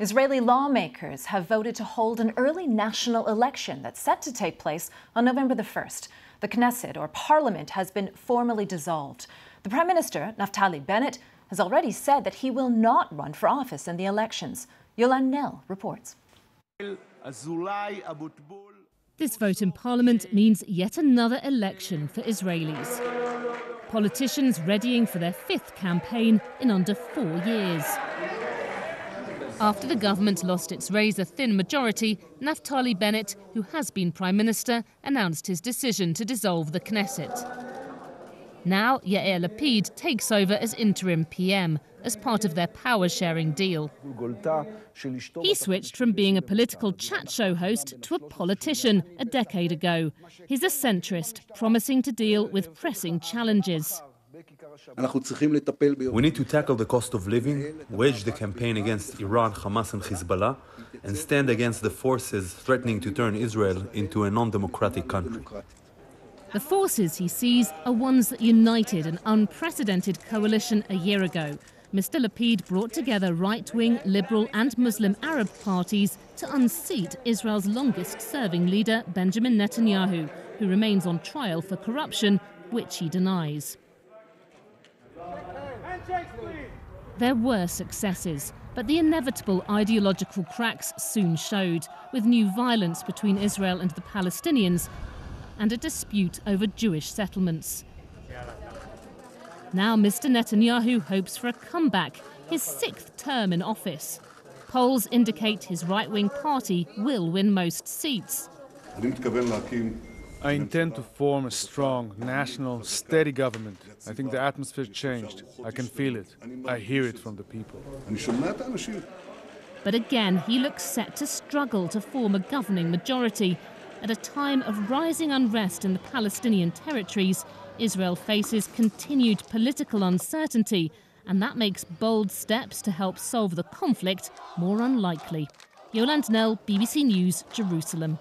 Israeli lawmakers have voted to hold an early national election that's set to take place on November the 1st. The Knesset, or parliament, has been formally dissolved. The Prime Minister, Naftali Bennett, has already said that he will not run for office in the elections. Yolan Nel reports. This vote in Parliament means yet another election for Israelis. Politicians readying for their fifth campaign in under 4 years. After the government lost its razor-thin majority, Naftali Bennett, who has been Prime Minister, announced his decision to dissolve the Knesset. Now Yair Lapid takes over as interim PM as part of their power-sharing deal. He switched from being a political chat show host to a politician a decade ago. He's a centrist, promising to deal with pressing challenges. We need to tackle the cost of living, wage the campaign against Iran, Hamas and Hezbollah, and stand against the forces threatening to turn Israel into a non-democratic country. The forces he sees are ones that united an unprecedented coalition a year ago. Mr. Lapid brought together right-wing, liberal and Muslim Arab parties to unseat Israel's longest-serving leader, Benjamin Netanyahu, who remains on trial for corruption, which he denies. There were successes, but the inevitable ideological cracks soon showed, with new violence between Israel and the Palestinians and a dispute over Jewish settlements. Now Mr. Netanyahu hopes for a comeback, his 6th term in office. Polls indicate his right-wing party will win most seats. I intend to form a strong, national, steady government. I think the atmosphere changed. I can feel it. I hear it from the people. But again, he looks set to struggle to form a governing majority. At a time of rising unrest in the Palestinian territories, Israel faces continued political uncertainty, and that makes bold steps to help solve the conflict more unlikely. Yolan Nel, BBC News, Jerusalem.